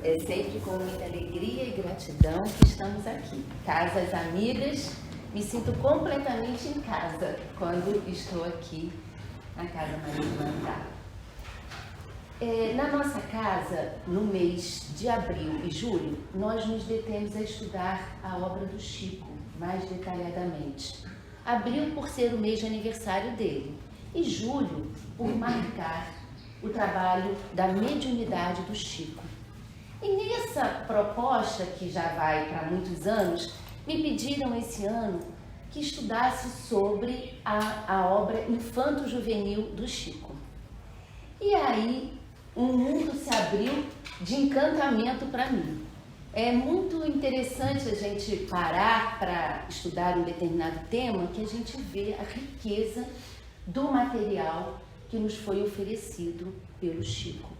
É sempre com muita alegria e gratidão que estamos aqui. Casas amigas, me sinto completamente em casa quando estou aqui na Casa Maria do Andar. Na nossa casa, no mês de abril e julho, nós nos detemos a estudar a obra do Chico mais detalhadamente. Abril por ser o mês de aniversário dele e julho por marcar o trabalho da mediunidade do Chico. E nessa proposta, que já vai para muitos anos, me pediram esse ano que estudasse sobre a obra infanto-juvenil do Chico. E aí, um mundo se abriu de encantamento para mim. É muito interessante a gente parar para estudar um determinado tema, que a gente vê a riqueza do material que nos foi oferecido pelo Chico.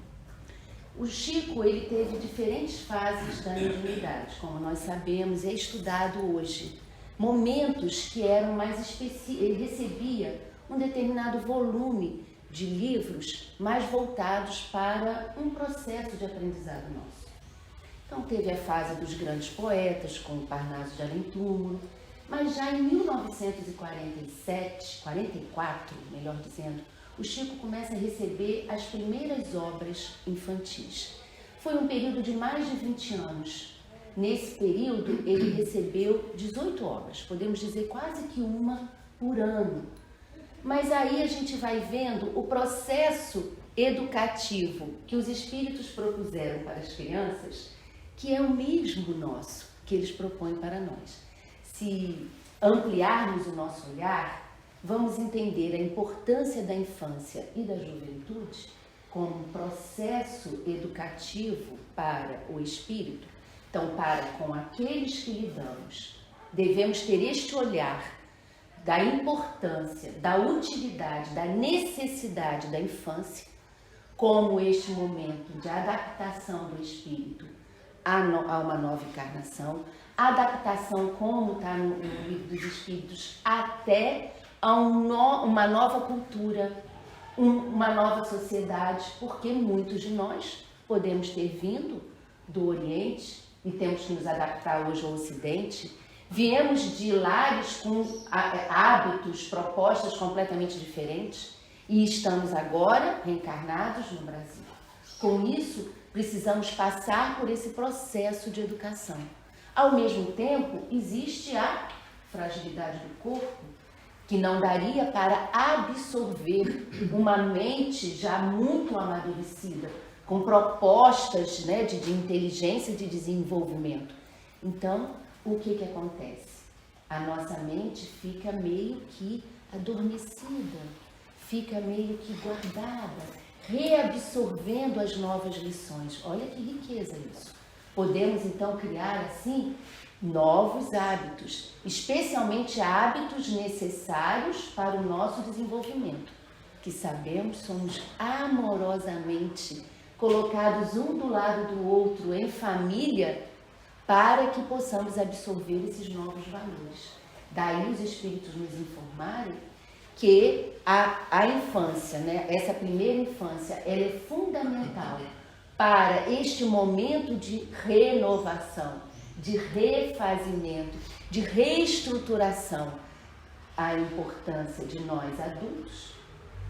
O Chico, ele teve diferentes fases da mediunidade, como nós sabemos, é estudado hoje. Momentos que eram mais específicos, ele recebia um determinado volume de livros mais voltados para um processo de aprendizado nosso. Então teve a fase dos grandes poetas, como Parnaso de Além Túmulo, mas já em 1944, melhor dizendo, o Chico começa a receber as primeiras obras infantis. Foi um período de mais de 20 anos. Nesse período, ele recebeu 18 obras, podemos dizer quase que uma por ano. Mas aí a gente vai vendo o processo educativo que os espíritos propuseram para as crianças, que é o mesmo nosso, que eles propõem para nós. Se ampliarmos o nosso olhar, vamos entender a importância da infância e da juventude como um processo educativo para o espírito. Então, para com aqueles que lidamos, devemos ter este olhar da importância, da utilidade, da necessidade da infância como este momento de adaptação do espírito a uma nova encarnação, adaptação, como está no livro dos Espíritos, até a uma nova cultura, uma nova sociedade, porque muitos de nós podemos ter vindo do Oriente e temos que nos adaptar hoje ao Ocidente. Viemos de lares com hábitos, propostas completamente diferentes e estamos agora reencarnados no Brasil. Com isso, precisamos passar por esse processo de educação. Ao mesmo tempo, existe a fragilidade do corpo, que não daria para absorver uma mente já muito amadurecida, com propostas, né, de inteligência e de desenvolvimento. Então, o que acontece? A nossa mente fica meio que adormecida, fica meio que guardada, reabsorvendo as novas lições. Olha que riqueza isso. Podemos então criar assim novos hábitos, especialmente hábitos necessários para o nosso desenvolvimento, que sabemos somos amorosamente colocados um do lado do outro em família para que possamos absorver esses novos valores. Daí os espíritos nos informarem que a infância, né, essa primeira infância, ela é fundamental para este momento de renovação, de refazimento, de reestruturação. A importância de nós adultos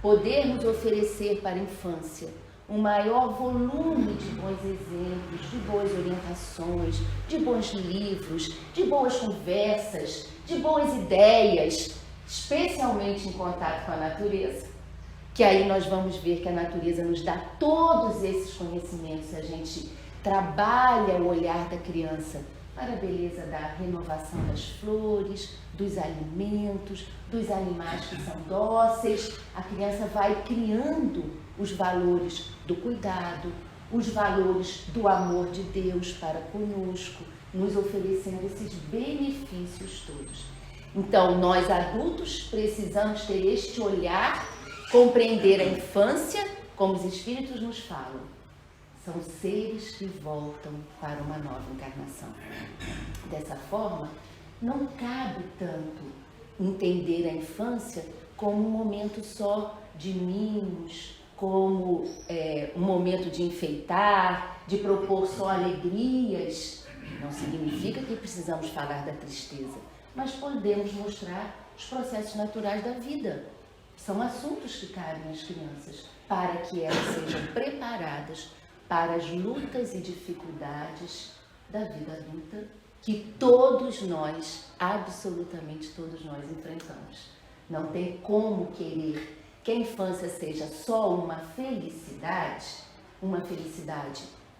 podermos oferecer para a infância um maior volume de bons exemplos, de boas orientações, de bons livros, de boas conversas, de boas ideias, especialmente em contato com a natureza, que aí nós vamos ver que a natureza nos dá todos esses conhecimentos. A gente trabalha o olhar da criança para a beleza da renovação das flores, dos alimentos, dos animais que são dóceis. A criança vai criando os valores do cuidado, os valores do amor de Deus para conosco, nos oferecendo esses benefícios todos. Então, nós adultos precisamos ter este olhar, compreender a infância, como os espíritos nos falam. São seres que voltam para uma nova encarnação. Dessa forma, não cabe tanto entender a infância como um momento só de mimos, como um momento de enfeitar, de propor só alegrias, não significa que precisamos falar da tristeza, mas podemos mostrar os processos naturais da vida. São assuntos que cabem às crianças, para que elas sejam preparadas para as lutas e dificuldades da vida adulta que todos nós, absolutamente todos nós, enfrentamos. Não tem como querer que a infância seja só uma felicidade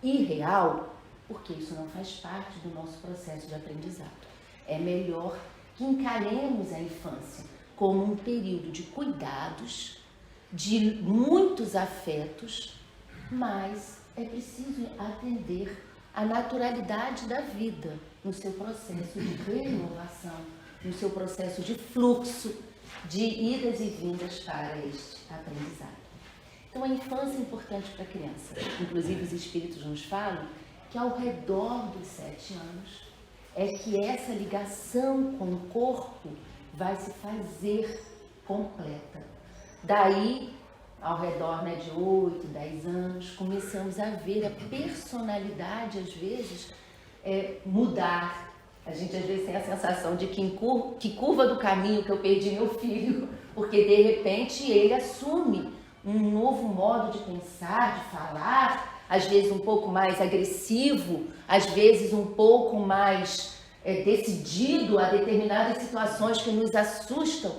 irreal, porque isso não faz parte do nosso processo de aprendizado. É melhor que encaremos a infância como um período de cuidados, de muitos afetos, mas é preciso atender à naturalidade da vida no seu processo de renovação, no seu processo de fluxo, de idas e vindas para este aprendizado. Então, a infância é importante para a criança. Inclusive, os espíritos nos falam que ao redor dos 7 anos é que essa ligação com o corpo vai se fazer completa. Daí, ao redor de 8, 10 anos, começamos a ver a personalidade, às vezes, mudar. A gente, às vezes, tem a sensação de que curva do caminho que eu perdi meu filho, porque, de repente, ele assume um novo modo de pensar, de falar, às vezes um pouco mais agressivo, às vezes um pouco mais decidido a determinadas situações que nos assustam.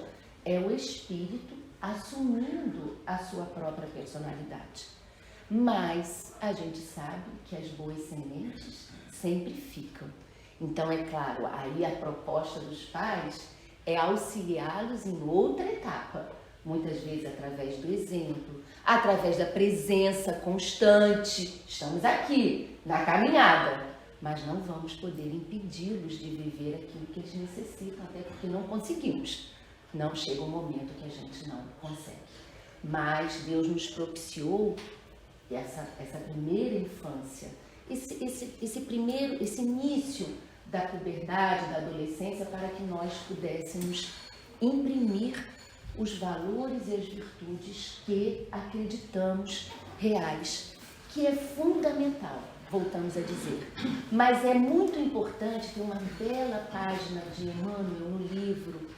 É o espírito assumindo a sua própria personalidade. Mas a gente sabe que as boas sementes sempre ficam. Então, é claro, aí a proposta dos pais é auxiliá-los em outra etapa, muitas vezes através do exemplo, através da presença constante. Estamos aqui, na caminhada, mas não vamos poder impedi-los de viver aquilo que eles necessitam, até porque não conseguimos. Não chega um momento que a gente não consegue. Mas Deus nos propiciou essa primeira infância, esse início da puberdade, da adolescência, para que nós pudéssemos imprimir os valores e as virtudes que acreditamos reais, que é fundamental, voltamos a dizer. Mas é muito importante, tem uma bela página de Emmanuel no livro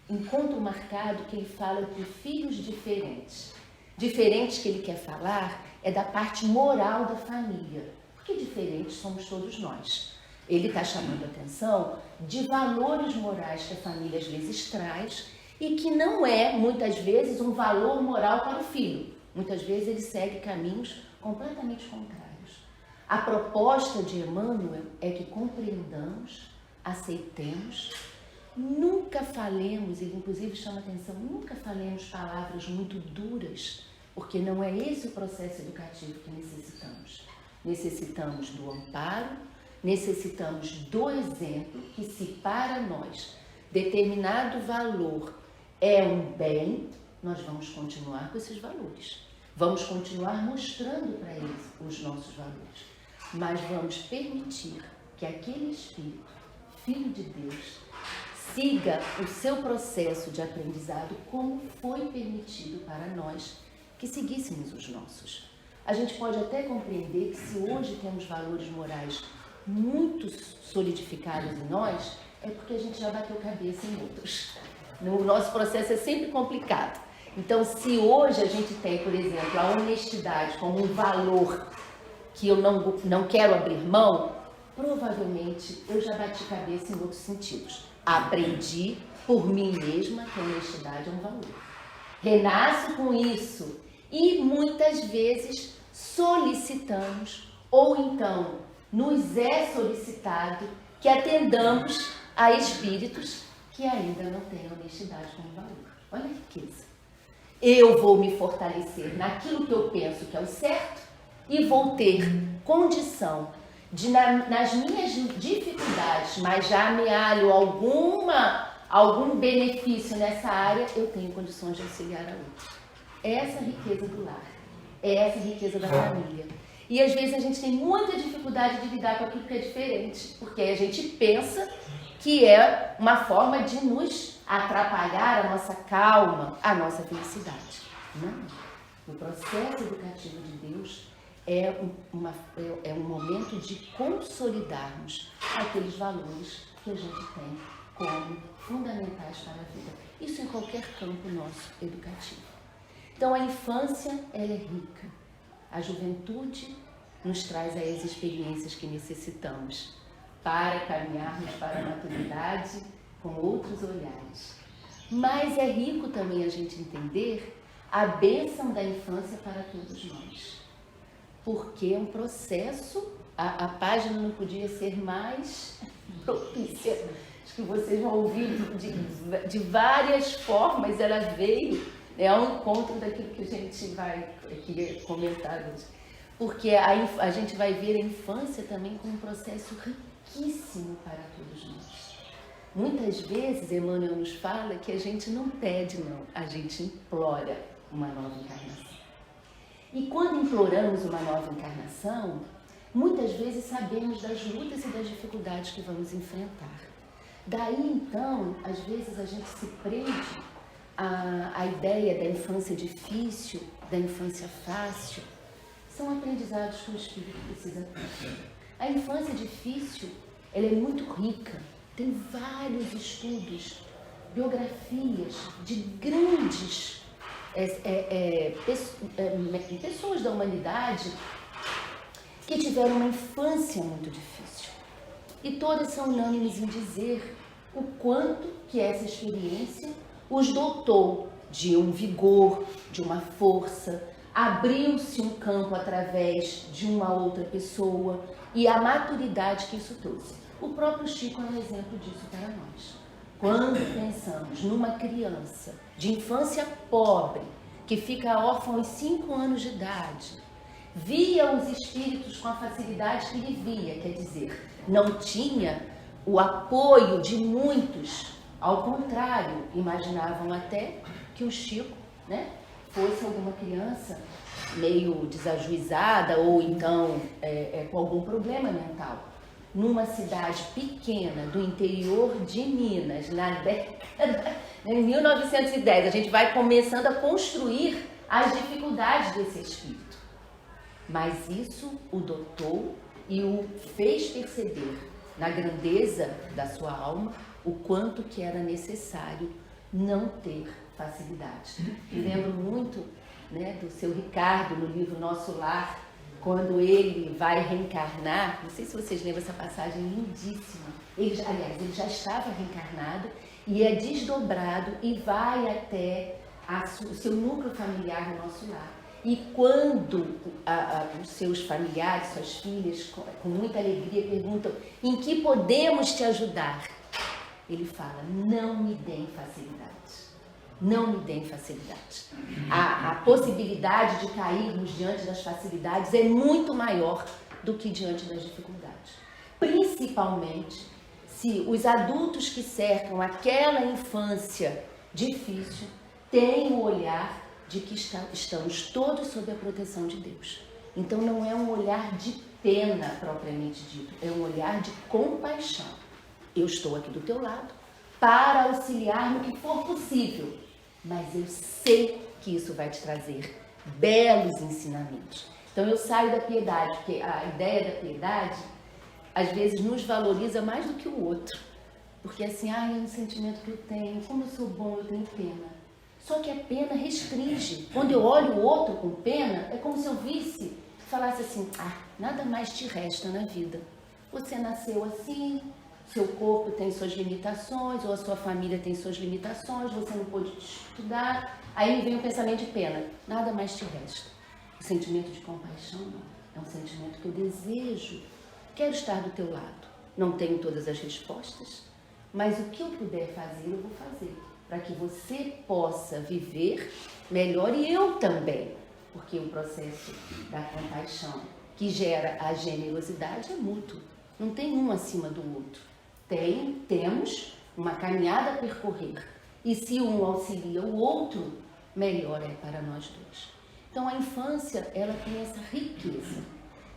Encontro Marcado, que ele fala de filhos diferentes. Diferentes que ele quer falar é da parte moral da família, porque diferentes somos todos nós. Ele está chamando a atenção de valores morais que a família às vezes traz e que não é, muitas vezes, um valor moral para o filho. Muitas vezes ele segue caminhos completamente contrários. A proposta de Emmanuel é que compreendamos, aceitemos, nunca falemos, ele inclusive chama a atenção, nunca falemos palavras muito duras, porque não é esse o processo educativo que necessitamos. Necessitamos do amparo, necessitamos do exemplo, que se para nós determinado valor é um bem, nós vamos continuar com esses valores. Vamos continuar mostrando para eles os nossos valores. Mas vamos permitir que aquele espírito, filho de Deus, siga o seu processo de aprendizado como foi permitido para nós que seguíssemos os nossos. A gente pode até compreender que se hoje temos valores morais muito solidificados em nós, é porque a gente já bateu cabeça em outros. O nosso processo é sempre complicado. Então, se hoje a gente tem, por exemplo, a honestidade como um valor que eu não quero abrir mão, provavelmente eu já bati cabeça em outros sentidos. Aprendi por mim mesma que a honestidade é um valor. Renasço com isso e muitas vezes solicitamos, ou então nos é solicitado que atendamos a espíritos que ainda não têm honestidade como valor. Olha a riqueza. Eu vou me fortalecer naquilo que eu penso que é o certo e vou ter condição de, nas minhas dificuldades, mas já amealho algum benefício nessa área, eu tenho condições de auxiliar a outros. Essa é a riqueza do lar, essa é a riqueza da família. E às vezes a gente tem muita dificuldade de lidar com aquilo que é diferente, porque a gente pensa que é uma forma de nos atrapalhar a nossa calma, a nossa felicidade. Não. O processo educativo de Deus é um momento de consolidarmos aqueles valores que a gente tem como fundamentais para a vida. Isso em qualquer campo nosso educativo. Então a infância, ela é rica. A juventude nos traz aí as experiências que necessitamos para caminharmos para a maturidade com outros olhares. Mas é rico também a gente entender a bênção da infância para todos nós. Porque é um processo, a página não podia ser mais propícia. Acho que vocês vão ouvir de várias formas, ela veio ao encontro daquilo que a gente vai comentar hoje. Porque a gente vai ver a infância também como um processo riquíssimo para todos nós. Muitas vezes, Emmanuel nos fala que a gente não pede, não, a gente implora uma nova encarnação. E quando imploramos uma nova encarnação, muitas vezes sabemos das lutas e das dificuldades que vamos enfrentar. Daí, então, às vezes a gente se prende à ideia da infância difícil, da infância fácil. São aprendizados que o espírito precisa ter. A infância difícil, ela é muito rica. Tem vários estudos, biografias de grandes pessoas da humanidade que tiveram uma infância muito difícil. E todas são unânimes em dizer o quanto que essa experiência os dotou de um vigor, de uma força, abriu-se um campo através de uma outra pessoa e a maturidade que isso trouxe. O próprio Chico é um exemplo disso para nós. Quando pensamos numa criança de infância pobre, que fica órfã aos 5 anos de idade, via os espíritos com a facilidade que ele via, quer dizer, não tinha o apoio de muitos, ao contrário, imaginavam até que o Chico, fosse alguma criança meio desajuizada ou então com algum problema mental. Numa cidade pequena do interior de Minas, na década de 1910, a gente vai começando a construir as dificuldades desse espírito. Mas isso o dotou e o fez perceber na grandeza da sua alma o quanto que era necessário não ter facilidade. Me lembro muito do seu Ricardo no livro Nosso Lar, quando ele vai reencarnar. Não sei se vocês lembram essa passagem lindíssima. Ele já estava reencarnado e é desdobrado e vai até o seu núcleo familiar no Nosso Lar. E quando os seus familiares, suas filhas, com muita alegria perguntam: em que podemos te ajudar? Ele fala: não me deem facilidade. Não me deem facilidade. A possibilidade de cairmos diante das facilidades é muito maior do que diante das dificuldades. Principalmente se os adultos que cercam aquela infância difícil têm o olhar de que estamos todos sob a proteção de Deus. Então não é um olhar de pena propriamente dito, é um olhar de compaixão. Eu estou aqui do teu lado para auxiliar no que for possível, mas eu sei que isso vai te trazer belos ensinamentos. Então eu saio da piedade, porque a ideia da piedade às vezes nos valoriza mais do que o outro. Porque assim, é um sentimento que eu tenho, como eu sou bom, eu tenho pena. Só que a pena restringe. Quando eu olho o outro com pena, é como se eu visse, falasse assim: nada mais te resta na vida. Você nasceu assim, seu corpo tem suas limitações, ou a sua família tem suas limitações, você não pôde estudar. Aí me vem o pensamento de pena, nada mais te resta. O sentimento de compaixão não. É um sentimento que eu desejo, quero estar do teu lado. Não tenho todas as respostas, mas o que eu puder fazer, eu vou fazer, para que você possa viver melhor e eu também. Porque o processo da compaixão que gera a generosidade é mútuo, não tem um acima do outro. Temos uma caminhada a percorrer. E se um auxilia o outro, melhor é para nós dois. Então a infância, ela tem essa riqueza.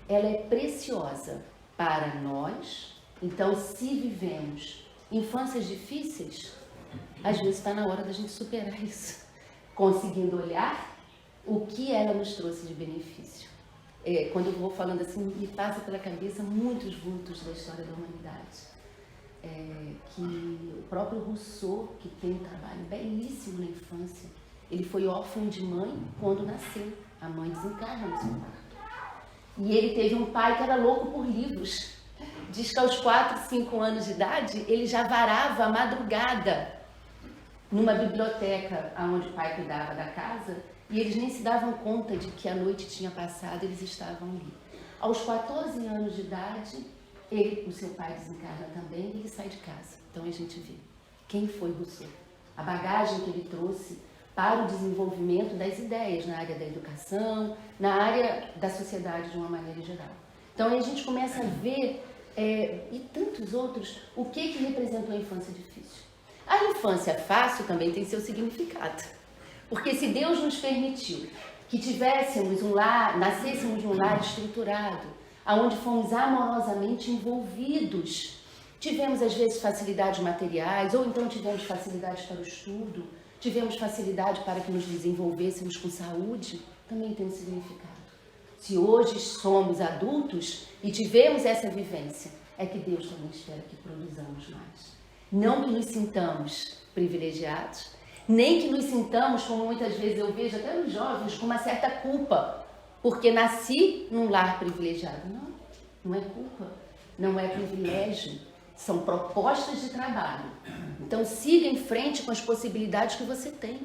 Ela é preciosa para nós. Então se vivemos infâncias difíceis, às vezes está na hora da gente superar isso. Conseguindo olhar o que ela nos trouxe de benefício. quando eu vou falando assim, me passa pela cabeça muitos vultos da história da humanidade. Que o próprio Rousseau, que tem um trabalho belíssimo na infância, ele foi órfão de mãe quando nasceu. A mãe desencarna no seu parto. E ele teve um pai que era louco por livros. Diz que aos 4, 5 anos de idade, ele já varava a madrugada numa biblioteca onde o pai cuidava da casa, e eles nem se davam conta de que a noite tinha passado, eles estavam ali. Aos 14 anos de idade, o seu pai desencarna também e ele sai de casa. Então a gente vê quem foi Rousseau, a bagagem que ele trouxe para o desenvolvimento das ideias na área da educação, na área da sociedade de uma maneira geral. Então aí a gente começa a ver, e tantos outros, o que representou a infância difícil. A infância fácil também tem seu significado, porque se Deus nos permitiu que tivéssemos um lar, nascêssemos de um lar estruturado, onde fomos amorosamente envolvidos, tivemos às vezes facilidades materiais, ou então tivemos facilidades para o estudo, tivemos facilidade para que nos desenvolvêssemos com saúde, também tem um significado. Se hoje somos adultos e tivemos essa vivência, é que Deus também espera que produzamos mais. Não que nos sintamos privilegiados, nem que nos sintamos, como muitas vezes eu vejo até nos jovens, com uma certa culpa, porque nasci num lar privilegiado. Não, não é culpa, não é privilégio, são propostas de trabalho. Então siga em frente com as possibilidades que você tem.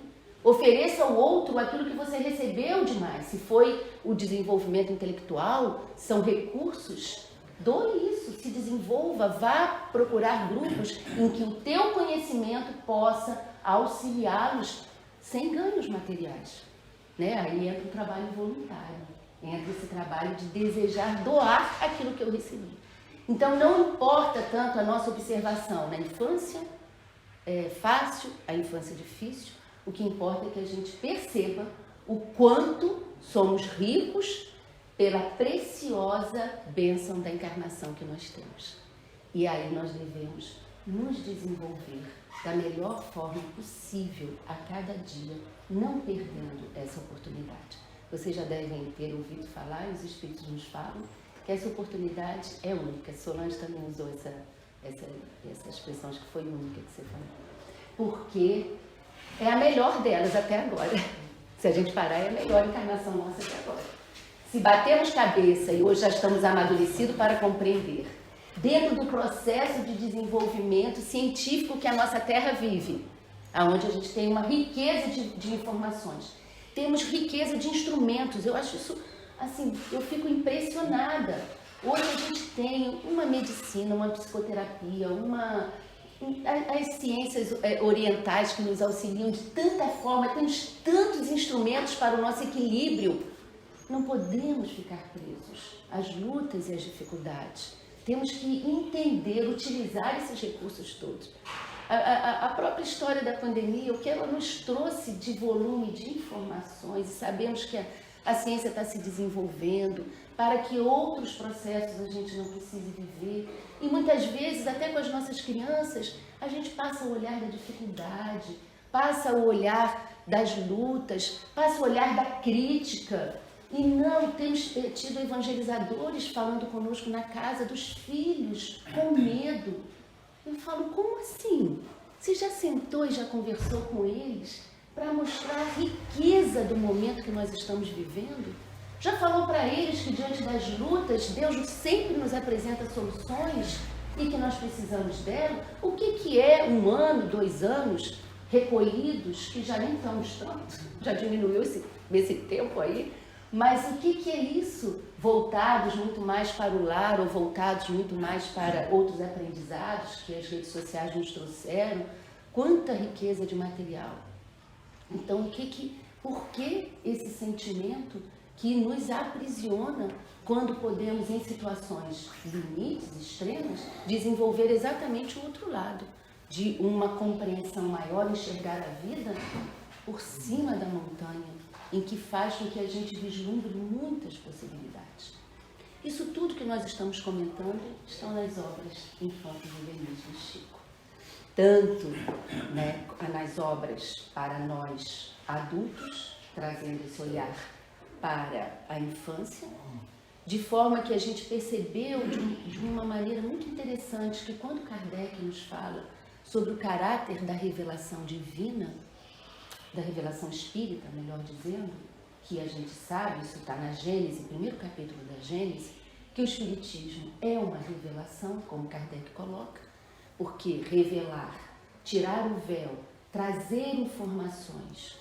Ofereça ao outro aquilo que você recebeu demais. Se foi o desenvolvimento intelectual, são recursos, doe isso, se desenvolva, vá procurar grupos em que o teu conhecimento possa auxiliá-los sem ganhos materiais. Aí entra o trabalho voluntário, entra esse trabalho de desejar doar aquilo que eu recebi. Então não importa tanto a nossa observação na infância fácil, a infância difícil, o que importa é que a gente perceba o quanto somos ricos pela preciosa bênção da encarnação que nós temos. E aí nós devemos nos desenvolver da melhor forma possível a cada dia, não perdendo essa oportunidade. Vocês já devem ter ouvido falar, e os Espíritos nos falam, que essa oportunidade é única. Solange também usou essa expressão, acho que foi única que você falou. Porque é a melhor delas até agora. Se a gente parar, é a melhor encarnação nossa até agora. Se batemos cabeça e hoje já estamos amadurecidos para compreender, dentro do processo de desenvolvimento científico que a nossa Terra vive, onde a gente tem uma riqueza de informações, temos riqueza de instrumentos, eu acho isso, assim, eu fico impressionada. Hoje a gente tem uma medicina, uma psicoterapia, as ciências orientais que nos auxiliam de tanta forma, temos tantos instrumentos para o nosso equilíbrio. Não podemos ficar presos às lutas e às dificuldades. Temos que entender, utilizar esses recursos todos. A própria história da pandemia, o que ela nos trouxe de volume de informações, e sabemos que a ciência está se desenvolvendo para que outros processos a gente não precise viver. E muitas vezes, até com as nossas crianças, a gente passa o olhar da dificuldade, passa o olhar das lutas, passa o olhar da crítica. E não temos tido evangelizadores falando conosco na casa dos filhos, com medo. Eu falo, como assim? Você já sentou e já conversou com eles para mostrar a riqueza do momento que nós estamos vivendo? Já falou para eles que diante das lutas, Deus sempre nos apresenta soluções e que nós precisamos dela? O que é 1 ano, 2 anos recolhidos, que já nem estamos tanto, já diminuiu esse tempo aí? Mas o que é isso? Voltados muito mais para o lar ou voltados muito mais para outros aprendizados que as redes sociais nos trouxeram? Quanta riqueza de material! Então, por que esse sentimento que nos aprisiona quando podemos, em situações limites, extremas, desenvolver exatamente o outro lado, de uma compreensão maior, enxergar a vida por cima da montanha, em que faz com que a gente vislumbre muitas possibilidades. Isso tudo que nós estamos comentando estão nas obras Infantos e Juvenis do Chico. Tanto nas obras para nós adultos, trazendo esse olhar para a infância, de forma que a gente percebeu de uma maneira muito interessante que quando Kardec nos fala sobre o caráter da revelação divina, da revelação espírita, melhor dizendo, que a gente sabe, isso está na Gênese, primeiro capítulo da Gênese, que o Espiritismo é uma revelação, como Kardec coloca, porque revelar, tirar o véu, trazer informações,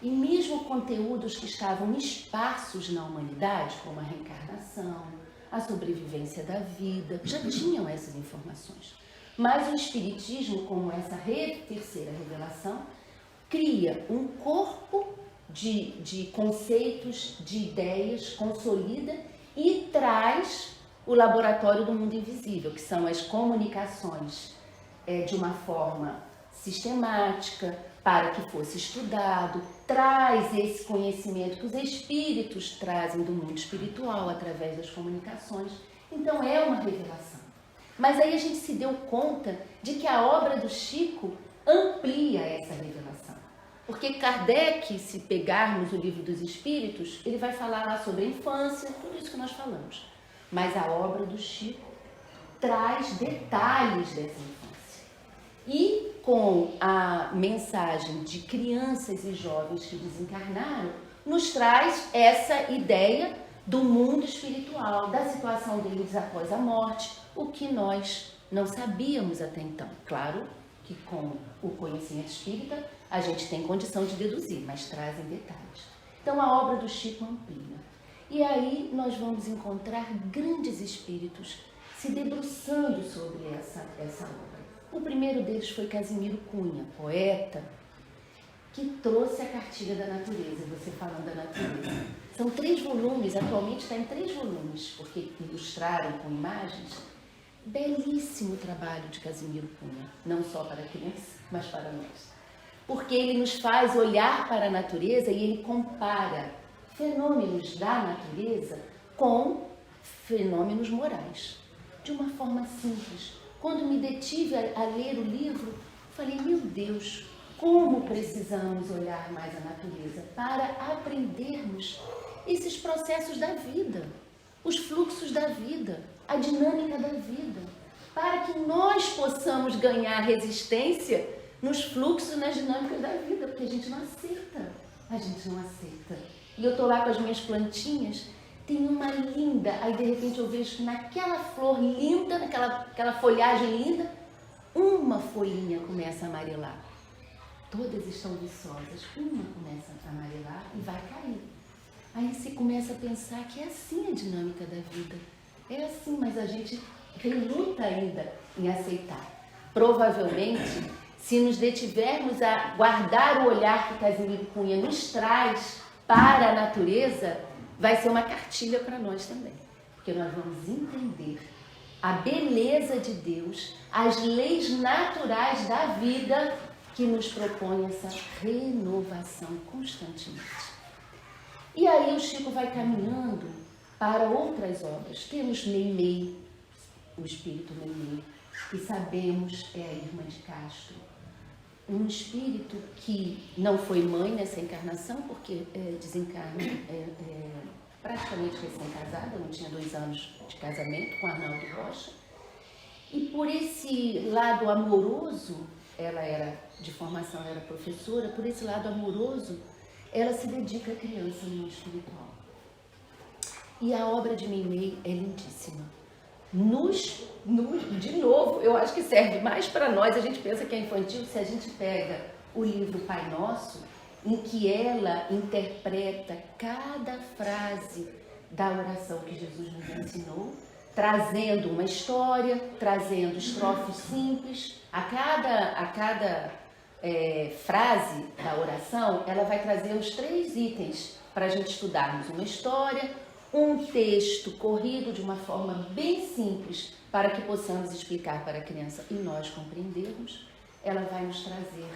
e mesmo conteúdos que estavam esparsos na humanidade, como a reencarnação, a sobrevivência da vida, já tinham essas informações. Mas o Espiritismo, como essa terceira revelação, cria um corpo de conceitos, de ideias, consolida e traz o laboratório do mundo invisível, que são as comunicações de uma forma sistemática, para que fosse estudado, traz esse conhecimento que os espíritos trazem do mundo espiritual através das comunicações. Então é uma revelação. Mas aí a gente se deu conta de que a obra do Chico amplia essa revelação. Porque Kardec, se pegarmos o Livro dos Espíritos, ele vai falar lá sobre a infância, tudo isso que nós falamos. Mas a obra do Chico traz detalhes dessa infância. E com a mensagem de crianças e jovens que desencarnaram, nos traz essa ideia do mundo espiritual, da situação deles após a morte, o que nós não sabíamos até então. Claro que com o conhecimento espírita a gente tem condição de deduzir, mas trazem detalhes. Então a obra do Chico amplia. E aí nós vamos encontrar grandes espíritos se debruçando sobre essa obra. O primeiro deles foi Casimiro Cunha, poeta, que trouxe a Cartilha da Natureza, você falando da natureza. São 3 volumes, atualmente está em 3 volumes, porque ilustraram com imagens. Belíssimo trabalho de Casimiro Cunha, não só para crianças, mas para nós. Porque ele nos faz olhar para a natureza e ele compara fenômenos da natureza com fenômenos morais, de uma forma simples. Quando me detive a ler o livro, falei, meu Deus, como precisamos olhar mais a natureza para aprendermos esses processos da vida, os fluxos da vida, a dinâmica da vida, para que nós possamos ganhar resistência nos fluxos e nas dinâmicas da vida, porque a gente não aceita, E eu estou lá com as minhas plantinhas, tem uma linda, aí de repente eu vejo que naquela flor linda, naquela folhagem linda, uma folhinha começa a amarelar. Todas estão viçosas, uma começa a amarelar e vai cair. Aí você começa a pensar que é assim a dinâmica da vida. É assim, mas a gente reluta ainda em aceitar. Provavelmente, se nos detivermos a guardar o olhar que Casimiro Cunha nos traz para a natureza, vai ser uma cartilha para nós também, porque nós vamos entender a beleza de Deus, as leis naturais da vida que nos propõe essa renovação constantemente. E aí o Chico vai caminhando para outras obras. Temos Meimei, o espírito Meimei, que sabemos é a irmã de Castro, um espírito que não foi mãe nessa encarnação, porque desencarna praticamente recém-casada, não tinha 2 anos de casamento com Arnaldo Rocha. E por esse lado amoroso, ela era de formação, era professora, por esse lado amoroso, ela se dedica à criança no mundo espiritual. E a obra de Meimei é lindíssima. De novo, eu acho que serve mais para nós, a gente pensa que é infantil, se a gente pega o livro Pai Nosso, em que ela interpreta cada frase da oração que Jesus nos ensinou, trazendo uma história, trazendo estrofes simples. A cada frase da oração, ela vai trazer os 3 itens para a gente estudarmos: uma história, um texto corrido de uma forma bem simples para que possamos explicar para a criança e nós compreendermos. Ela vai nos trazer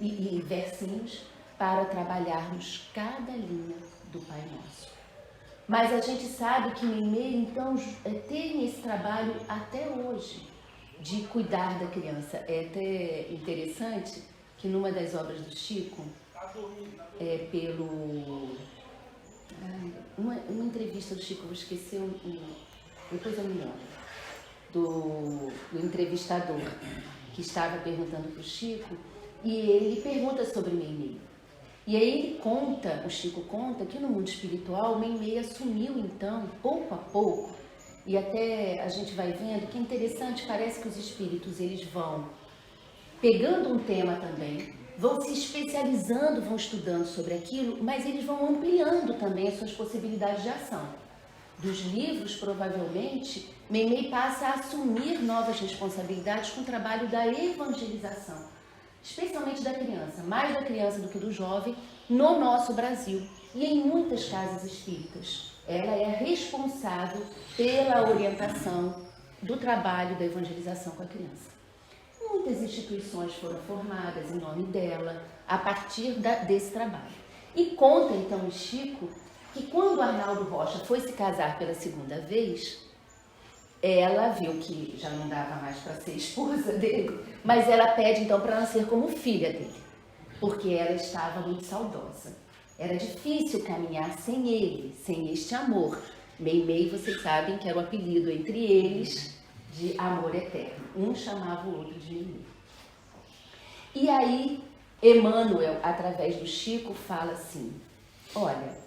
e versinhos para trabalharmos cada linha do Pai Nosso. Mas a gente sabe que Meimei, então, tem esse trabalho até hoje de cuidar da criança. É até interessante que numa das obras do Chico, pelo Uma entrevista do Chico, vou esquecer, depois eu me lembro, do entrevistador que estava perguntando para o Chico, e ele pergunta sobre Meimei. E aí ele conta, o Chico conta, que no mundo espiritual, Meimei assumiu então, pouco a pouco, e até a gente vai vendo que é interessante, parece que os espíritos eles vão pegando um tema também, vão se especializando, vão estudando sobre aquilo, mas eles vão ampliando também as suas possibilidades de ação. Dos livros, provavelmente, Meimei passa a assumir novas responsabilidades com o trabalho da evangelização, especialmente da criança, mais da criança do que do jovem, no nosso Brasil e em muitas casas espíritas. Ela é responsável pela orientação do trabalho da evangelização com a criança. Muitas instituições foram formadas em nome dela a partir desse trabalho. E conta então o Chico que quando Arnaldo Rocha foi se casar pela segunda vez, ela viu que já não dava mais para ser esposa dele, mas ela pede então para nascer como filha dele, porque ela estava muito saudosa. Era difícil caminhar sem ele, sem este amor. Meimei, vocês sabem que era o apelido entre eles de amor eterno. Um chamava o outro de Meimei. E aí, Emmanuel, através do Chico, fala assim: olha,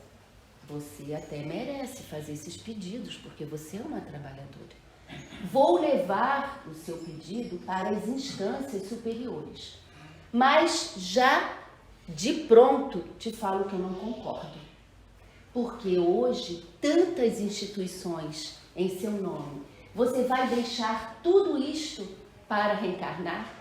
você até merece fazer esses pedidos, porque você é uma trabalhadora. Vou levar o seu pedido para as instâncias superiores, mas já de pronto te falo que eu não concordo, porque hoje tantas instituições em seu nome, você vai deixar tudo isto para reencarnar?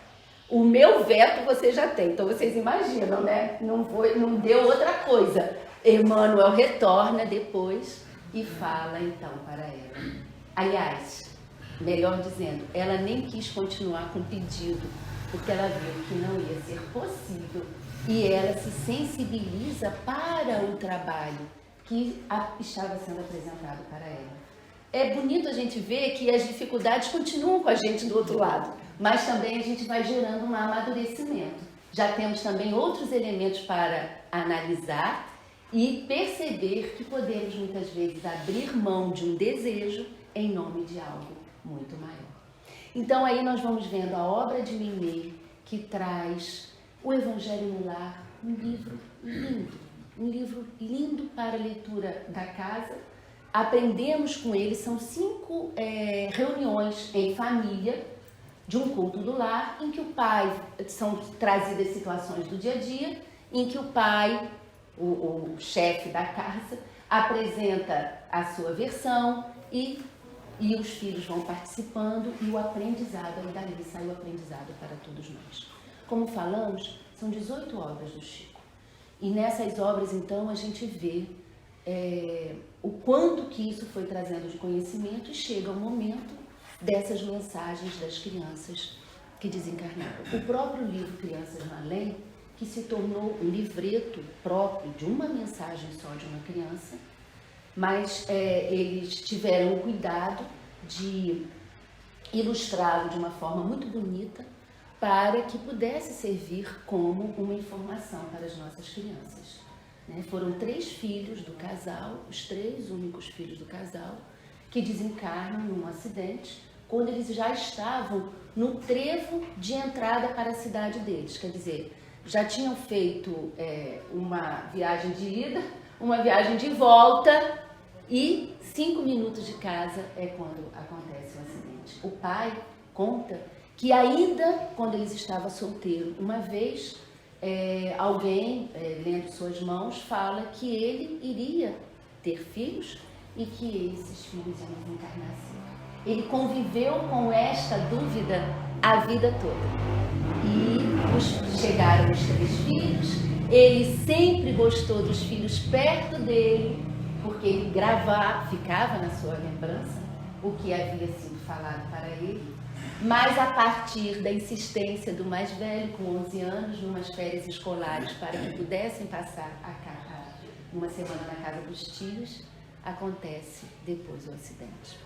O meu veto você já tem, então vocês imaginam, né? Não deu outra coisa. Emmanuel retorna depois e fala então para ela. Aliás, melhor dizendo, ela nem quis continuar com o pedido, porque ela viu que não ia ser possível e ela se sensibiliza para o trabalho que estava sendo apresentado para ela. É bonito a gente ver que as dificuldades continuam com a gente do outro lado, mas também a gente vai gerando um amadurecimento. Já temos também outros elementos para analisar e perceber que podemos muitas vezes abrir mão de um desejo em nome de algo muito maior. Então aí nós vamos vendo a obra de Meimei, que traz o Evangelho no Lar, um livro lindo para a leitura da casa. Aprendemos com ele, são 5 reuniões em família de um culto do lar, em que o pai, são trazidas situações do dia a dia, em que o pai, o chefe da casa, apresenta a sua versão e os filhos vão participando e o aprendizado, aí dali sai o aprendizado para todos nós. Como falamos, são 18 obras do Chico. E nessas obras, então, a gente vê o quanto que isso foi trazendo de conhecimento e chega o momento dessas mensagens das crianças que desencarnaram. O próprio livro Crianças no Além, que se tornou um livreto próprio de uma mensagem só de uma criança, mas eles tiveram o cuidado de ilustrá-lo de uma forma muito bonita para que pudesse servir como uma informação para as nossas crianças. Foram 3 filhos do casal, os 3 únicos filhos do casal, que desencarnam num acidente, quando eles já estavam no trevo de entrada para a cidade deles. Quer dizer, já tinham feito uma viagem de ida, uma viagem de volta, e 5 minutos de casa é quando acontece o acidente. O pai conta que ainda quando eles estavam solteiros, uma vez alguém, lendo suas mãos, fala que ele iria ter filhos e que esses filhos iam reencarnar assim. Ele conviveu com esta dúvida a vida toda. E chegaram os 3 filhos, ele sempre gostou dos filhos perto dele, porque ele ficava na sua lembrança o que havia sido falado para ele. Mas a partir da insistência do mais velho, com 11 anos, numas férias escolares, para que pudessem passar uma semana na casa dos tios, acontece depois o acidente.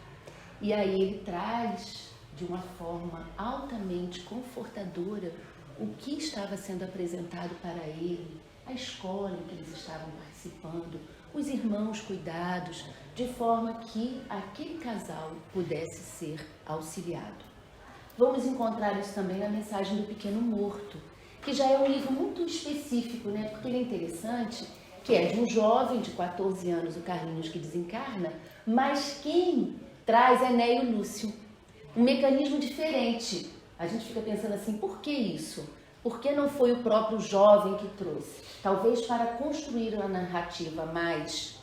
E aí ele traz de uma forma altamente confortadora o que estava sendo apresentado para ele, a escola em que eles estavam participando, os irmãos cuidados, de forma que aquele casal pudesse ser auxiliado. Vamos encontrar isso também na mensagem do Pequeno Morto, que já é um livro muito específico, né? Porque ele é interessante, que é de um jovem de 14 anos, o Carlinhos, que desencarna, mas quem traz é Neio Lúcio. Um mecanismo diferente. A gente fica pensando assim, por que isso? Por que não foi o próprio jovem que trouxe? Talvez para construir uma narrativa mais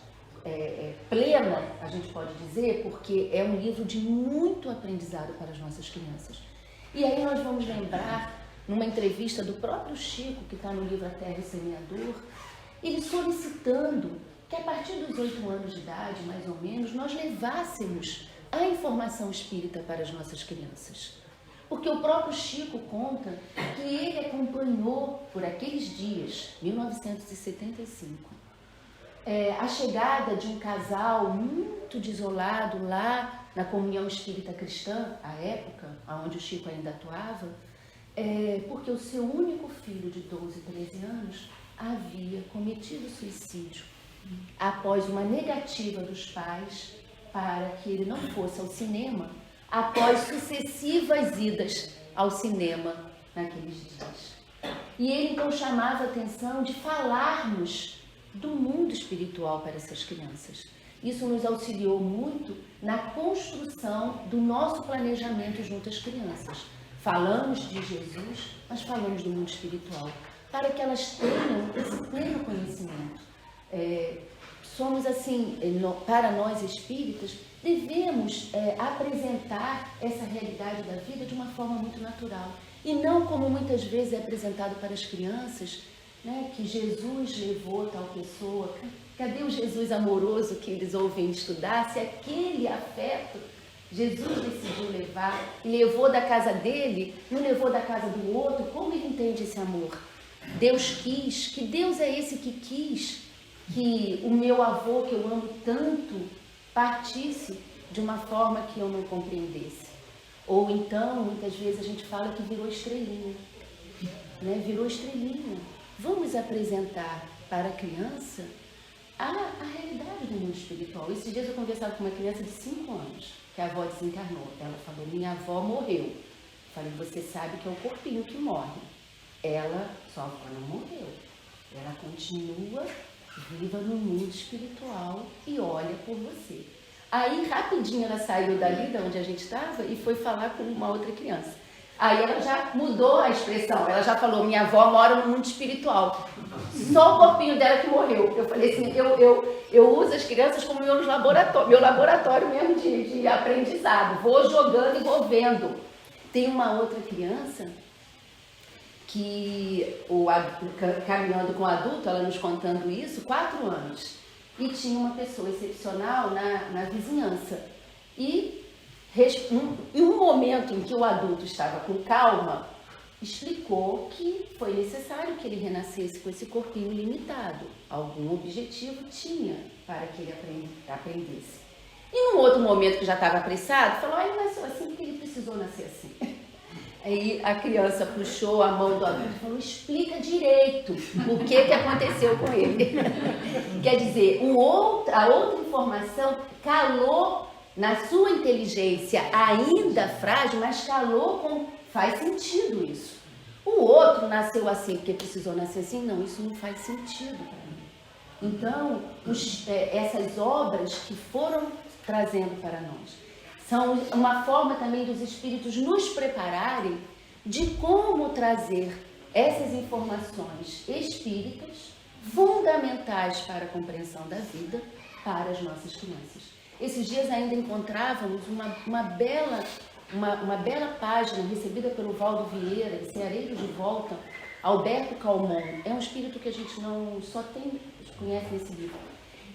plena, a gente pode dizer, porque é um livro de muito aprendizado para as nossas crianças. E aí nós vamos lembrar, numa entrevista do próprio Chico, que está no livro A Terra e o Semeador, ele solicitando que a partir dos 8 anos de idade, mais ou menos, nós levássemos a informação espírita para as nossas crianças. Porque o próprio Chico conta que ele acompanhou por aqueles dias, 1975, a chegada de um casal muito desolado lá na Comunhão Espírita Cristã, à época, onde o Chico ainda atuava, porque o seu único filho de 12, 13 anos havia cometido suicídio após uma negativa dos pais para que ele não fosse ao cinema, após sucessivas idas ao cinema naqueles dias. E ele então chamava a atenção de falarmos do mundo espiritual para essas crianças. Isso nos auxiliou muito na construção do nosso planejamento junto às crianças. Falamos de Jesus, mas falamos do mundo espiritual, para que elas tenham esse pleno conhecimento. Somos assim, para nós espíritas, devemos apresentar essa realidade da vida de uma forma muito natural. E não como muitas vezes é apresentado para as crianças, né, que Jesus levou tal pessoa. Cadê o Jesus amoroso que eles ouvem estudar? Se aquele afeto Jesus decidiu levar e levou da casa dele, não levou da casa do outro, como ele entende esse amor? Deus quis, que Deus é esse que quis que o meu avô, que eu amo tanto, partisse de uma forma que eu não compreendesse. Ou então, muitas vezes a gente fala que virou estrelinha, né? Virou estrelinha. Vamos apresentar para a criança a realidade do mundo espiritual. Esses dias eu conversava com uma criança de 5 anos, que a avó desencarnou. Ela falou, minha avó morreu. Eu falei, você sabe que é o corpinho que morre. Sua avó não morreu. Ela continua viva no mundo espiritual e olha por você. Aí, rapidinho, ela saiu dali, de onde a gente estava, e foi falar com uma outra criança. Aí ela já mudou a expressão, ela já falou, minha avó mora no mundo espiritual. Só o corpinho dela que morreu. Eu falei assim, eu uso as crianças como meu laboratório mesmo de aprendizado. Vou jogando e vou vendo. Tem uma outra criança que, caminhando com o adulto, ela nos contando isso, 4 anos. E tinha uma pessoa excepcional na vizinhança. E em um momento em que o adulto estava com calma, explicou que foi necessário que ele renascesse com esse corpinho limitado. Algum objetivo tinha para que ele aprendesse. E num outro momento que já estava apressado, falou, ele nasceu assim porque ele precisou nascer assim. Aí a criança puxou a mão do adulto e falou, explica direito o que aconteceu com ele. Quer dizer, a outra informação calou na sua inteligência ainda frágil, mas calou faz sentido isso. O outro nasceu assim porque precisou nascer assim? Não, isso não faz sentido para mim. Então, essas obras que foram trazendo para nós são uma forma também dos espíritos nos prepararem de como trazer essas informações espíritas fundamentais para a compreensão da vida para as nossas crianças. Esses dias ainda encontrávamos uma bela página recebida pelo Valdo Vieira, em Ceareiros de Volta, Alberto Calmon. É um espírito que a gente não só conhece nesse livro.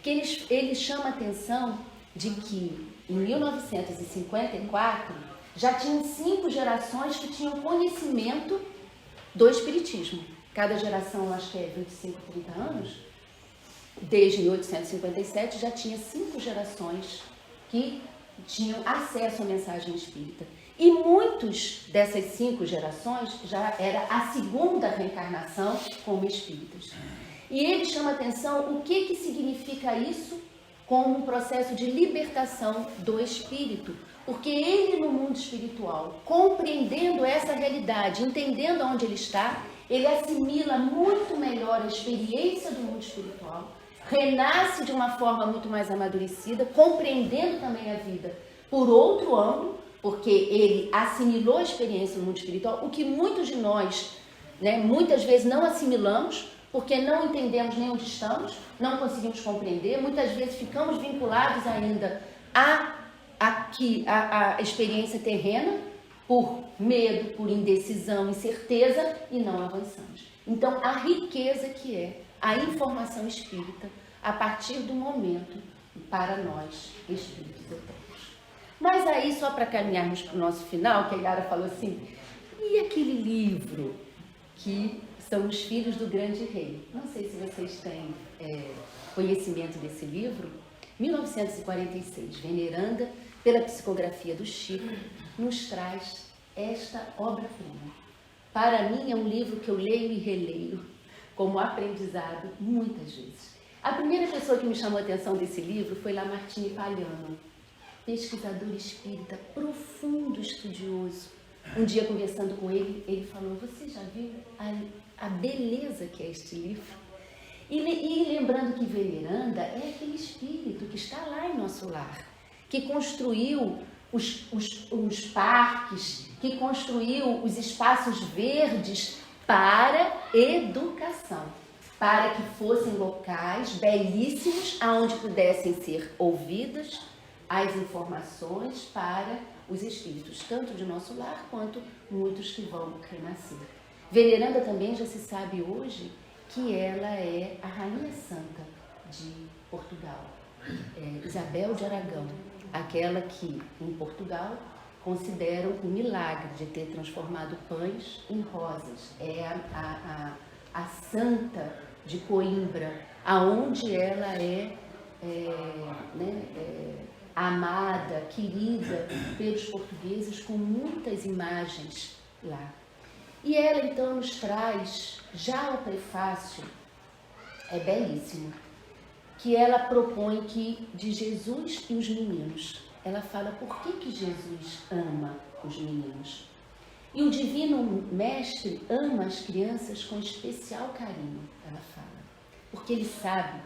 Que ele chama a atenção de que em 1954 já tinham 5 gerações que tinham conhecimento do espiritismo. Cada geração, acho que é 25, 30 anos. Desde 1857 já tinha 5 gerações que tinham acesso à mensagem espírita. E muitos dessas 5 gerações já era a segunda reencarnação como espíritas. E ele chama atenção o que significa isso como um processo de libertação do espírito. Porque ele, no mundo espiritual, compreendendo essa realidade, entendendo onde ele está, ele assimila muito melhor a experiência do mundo espiritual, renasce de uma forma muito mais amadurecida, compreendendo também a vida por outro ângulo, porque ele assimilou a experiência do mundo espiritual, o que muitos de nós, muitas vezes não assimilamos, porque não entendemos nem onde estamos, não conseguimos compreender, muitas vezes ficamos vinculados ainda à experiência terrena, por medo, por indecisão, incerteza, e não avançamos. Então, a riqueza que é a informação espírita, a partir do momento, para nós, espíritos eternos. Mas aí, só para caminharmos para o nosso final, que a Yara falou assim, e aquele livro que são Os Filhos do Grande Rei? Não sei se vocês têm conhecimento desse livro. 1946, Veneranda, pela psicografia do Chico, nos traz esta obra-prima. Para mim é um livro que eu leio e releio como aprendizado muitas vezes. A primeira pessoa que me chamou a atenção desse livro foi Lamartine Palhano, pesquisador espírita, profundo estudioso. Um dia, conversando com ele, ele falou, você já viu a beleza que é este livro? E lembrando que Veneranda é aquele espírito que está lá em nosso lar, que construiu os parques, que construiu os espaços verdes para educação, para que fossem locais belíssimos, onde pudessem ser ouvidas as informações para os espíritos, tanto de nosso lar quanto muitos que vão renascer. Veneranda também já se sabe hoje que ela é a Rainha Santa de Portugal, Isabel de Aragão, aquela que, em Portugal, consideram o milagre de ter transformado pães em rosas. É a Santa de Coimbra, aonde ela é amada, querida pelos portugueses, com muitas imagens lá. E ela, então, nos traz, já o prefácio, é belíssimo, que ela propõe que de Jesus e os meninos, ela fala por que Jesus ama os meninos. E o Divino Mestre ama as crianças com especial carinho, ela fala, porque ele sabe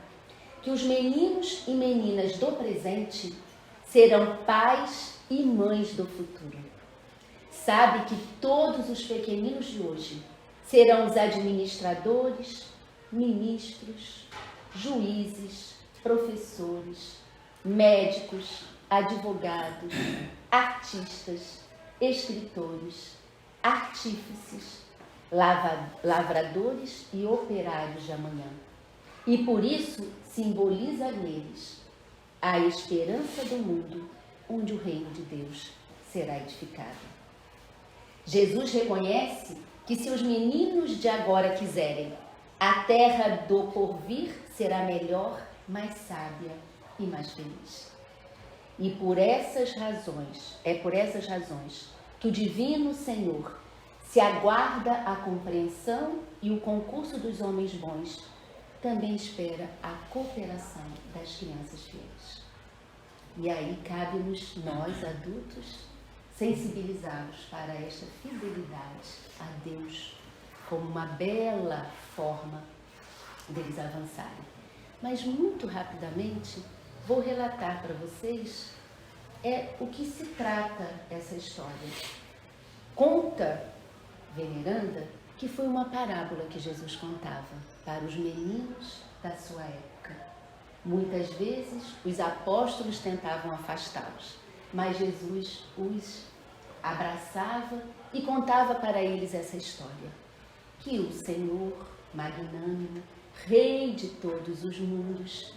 que os meninos e meninas do presente serão pais e mães do futuro. Sabe que todos os pequeninos de hoje serão os administradores, ministros, juízes, professores, médicos, advogados, artistas, escritores, artífices, lavradores e operários de amanhã. E por isso simboliza neles a esperança do mundo onde o reino de Deus será edificado. Jesus reconhece que se os meninos de agora quiserem, a terra do porvir será melhor, mais sábia e mais feliz. E por essas razões que o Divino Senhor se aguarda a compreensão e o concurso dos homens bons, também espera a cooperação das crianças fiéis. E aí cabe-nos, nós adultos, sensibilizá-los para esta fidelidade a Deus como uma bela forma deles avançarem. Mas muito rapidamente vou relatar para vocês o que se trata essa história. Conta Veneranda que foi uma parábola que Jesus contava para os meninos da sua época. Muitas vezes os apóstolos tentavam afastá-los, mas Jesus os abraçava e contava para eles essa história. Que o Senhor, magnânimo, Rei de todos os mundos,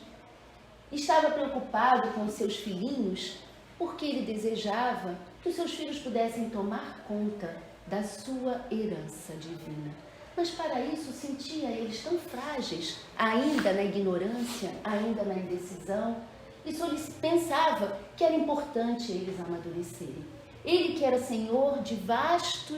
estava preocupado com os seus filhinhos porque ele desejava que os seus filhos pudessem tomar conta da sua herança divina. Mas para isso sentia eles tão frágeis, ainda na ignorância, ainda na indecisão, e só lhes pensava que era importante eles amadurecerem. Ele que era senhor de vasto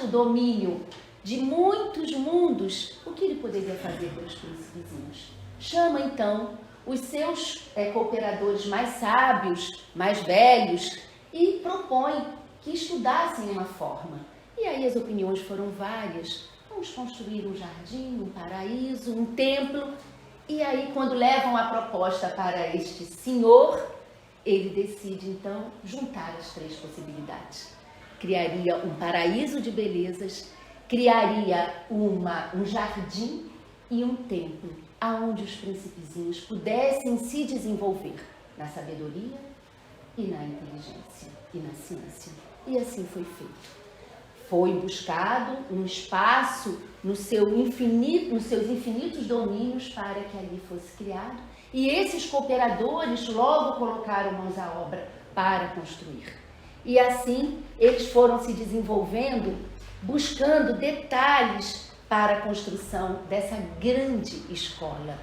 domínio, de muitos mundos, o que ele poderia fazer pelos príncipezinhos? Chama então os seus cooperadores mais sábios, mais velhos, e propõe que estudassem uma forma. E aí as opiniões foram várias. Vamos construir um jardim, um paraíso, um templo. E aí, quando levam a proposta para este senhor, ele decide então juntar as três possibilidades. Criaria um paraíso de belezas, criaria um jardim e um templo, aonde os príncipezinhos pudessem se desenvolver na sabedoria e na inteligência e na ciência. E assim foi feito. Foi buscado um espaço nos seus infinitos domínios para que ali fosse criado. E esses cooperadores logo colocaram mãos à obra para construir. E assim eles foram se desenvolvendo, buscando detalhes para a construção dessa grande escola.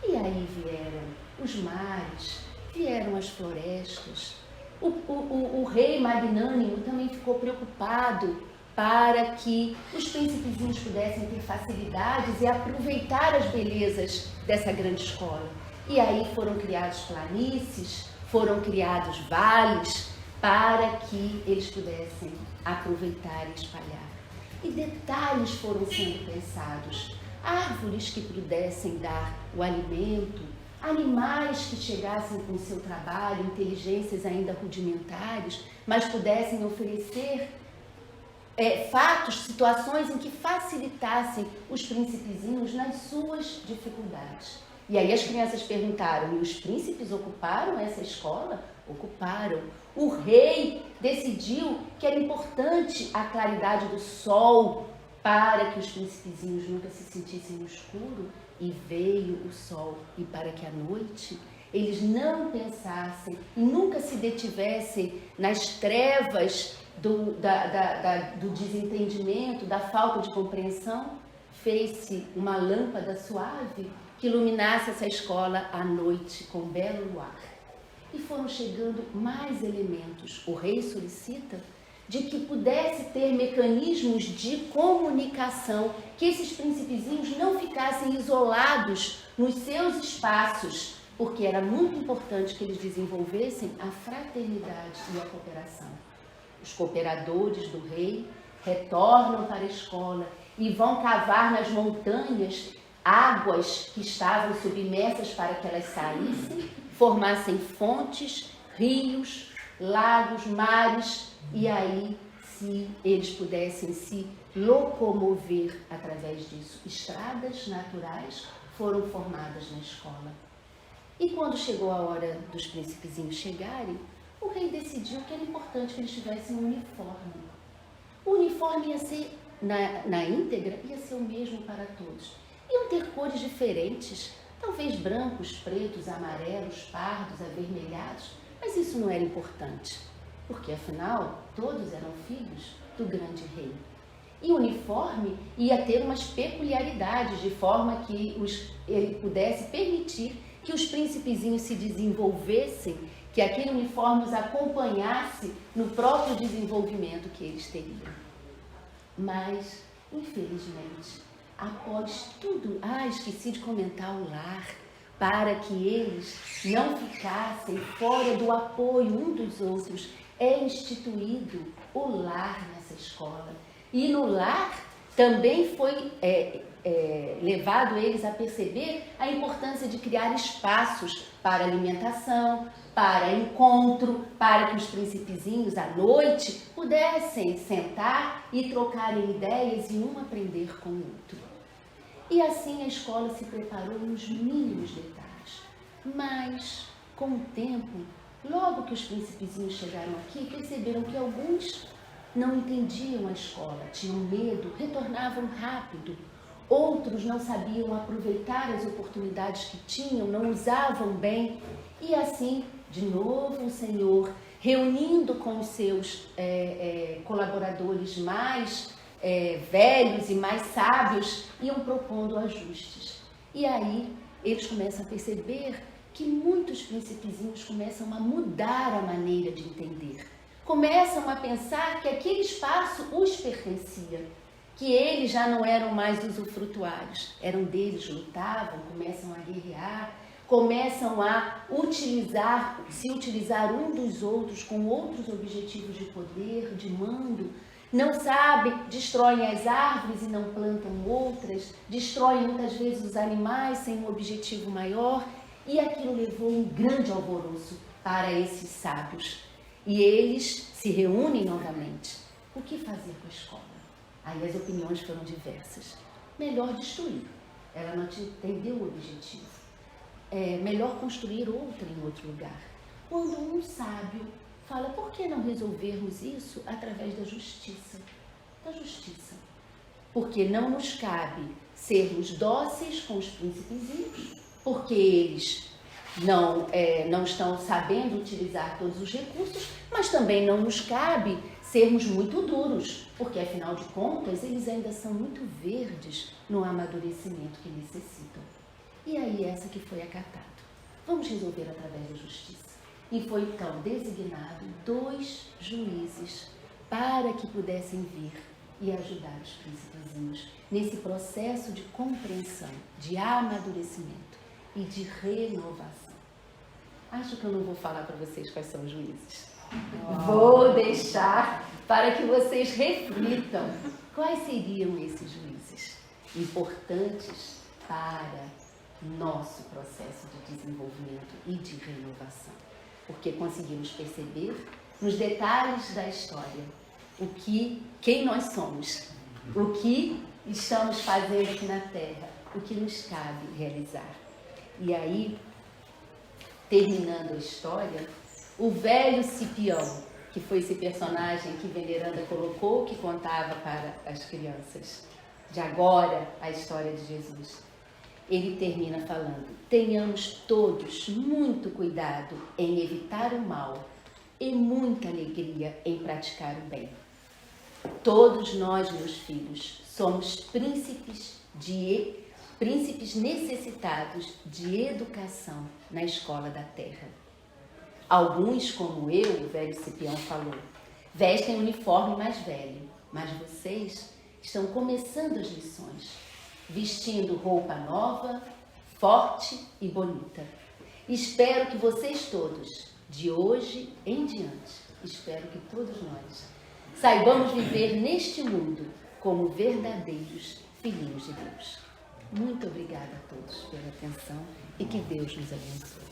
E aí vieram os mares, vieram as florestas. O rei magnânimo também ficou preocupado para que os príncipezinhos pudessem ter facilidades e aproveitar as belezas dessa grande escola. E aí foram criados planícies, foram criados vales, para que eles pudessem aproveitar e espalhar. E detalhes foram sendo pensados, árvores que pudessem dar o alimento, animais que chegassem com o seu trabalho, inteligências ainda rudimentares, mas pudessem oferecer fatos, situações em que facilitassem os príncipezinhos nas suas dificuldades. E aí as crianças perguntaram, e os príncipes ocuparam essa escola? Ocuparam. O rei decidiu que era importante a claridade do sol para que os príncipezinhos nunca se sentissem no escuro, e veio o sol, e para que à noite eles não pensassem e nunca se detivessem nas trevas do desentendimento, da falta de compreensão, fez-se uma lâmpada suave que iluminasse essa escola à noite com um belo luar. E foram chegando mais elementos. O rei solicita de que pudesse ter mecanismos de comunicação, que esses príncipezinhos não ficassem isolados nos seus espaços, porque era muito importante que eles desenvolvessem a fraternidade e a cooperação. Os cooperadores do rei retornam para a escola e vão cavar nas montanhas águas que estavam submersas para que elas saíssem, formassem fontes, rios, lagos, mares, e aí, se eles pudessem se locomover através disso, estradas naturais foram formadas na escola. E quando chegou a hora dos príncipezinhos chegarem, o rei decidiu que era importante que eles tivessem um uniforme. O uniforme ia ser, na íntegra, ia ser o mesmo para todos. Iam ter cores diferentes, talvez brancos, pretos, amarelos, pardos, avermelhados, mas isso não era importante, porque afinal todos eram filhos do grande rei. E o uniforme ia ter umas peculiaridades, de forma que ele pudesse permitir que os príncipezinhos se desenvolvessem, que aquele uniforme os acompanhasse no próprio desenvolvimento que eles teriam. Mas, infelizmente, após tudo, esqueci de comentar o lar, para que eles não ficassem fora do apoio um dos outros, é instituído o lar nessa escola. E no lar também foi levado eles a perceber a importância de criar espaços para alimentação, para encontro, para que os príncipezinhos à noite pudessem sentar e trocarem ideias e um aprender com o outro. E assim a escola se preparou nos mínimos detalhes. Mas, com o tempo, logo que os príncipezinhos chegaram aqui, perceberam que alguns não entendiam a escola, tinham medo, retornavam rápido. Outros não sabiam aproveitar as oportunidades que tinham, não usavam bem. E assim, de novo, o Senhor, reunindo com os seus colaboradores mais velhos e mais sábios, iam propondo ajustes. E aí, eles começam a perceber que muitos príncipezinhos começam a mudar a maneira de entender. Começam a pensar que aquele espaço os pertencia, que eles já não eram mais usufrutuários, eram deles, lutavam, começam a guerrear, começam a se utilizar um dos outros com outros objetivos de poder, de mando, não sabem, destroem as árvores e não plantam outras, destroem muitas vezes os animais sem um objetivo maior, e aquilo levou um grande alvoroço para esses sábios. E eles se reúnem novamente. O que fazer com a escola? Aí as opiniões foram diversas. Melhor destruir. Ela não entendeu o objetivo. Melhor construir outra em outro lugar. Quando um sábio fala, por que não resolvermos isso através da justiça? Da justiça. Porque não nos cabe sermos dóceis com os príncipezinhos, porque eles não estão sabendo utilizar todos os recursos, mas também não nos cabe sermos muito duros, porque afinal de contas eles ainda são muito verdes no amadurecimento que necessitam. E aí essa que foi acatada. Vamos resolver através da justiça. E foi então designado 2 juízes para que pudessem vir e ajudar os príncipezinhos nesse processo de compreensão, de amadurecimento e de renovação. Acho que eu não vou falar para vocês quais são os juízes. Vou deixar para que vocês reflitam quais seriam esses juízes importantes para nosso processo de desenvolvimento e de renovação. Porque conseguimos perceber nos detalhes da história quem nós somos, o que estamos fazendo aqui na Terra, o que nos cabe realizar. E aí, terminando a história, o velho Cipião, que foi esse personagem que Veneranda colocou, que contava para as crianças de agora a história de Jesus, ele termina falando: tenhamos todos muito cuidado em evitar o mal e muita alegria em praticar o bem. Todos nós, meus filhos, somos príncipes necessitados de educação na escola da terra. Alguns, como eu, o velho Cipião falou, vestem uniforme mais velho, mas vocês estão começando as lições, vestindo roupa nova, forte e bonita. Espero que vocês todos, de hoje em diante, espero que todos nós, saibamos viver neste mundo como verdadeiros filhinhos de Deus. Muito obrigada a todos pela atenção e que Deus nos abençoe.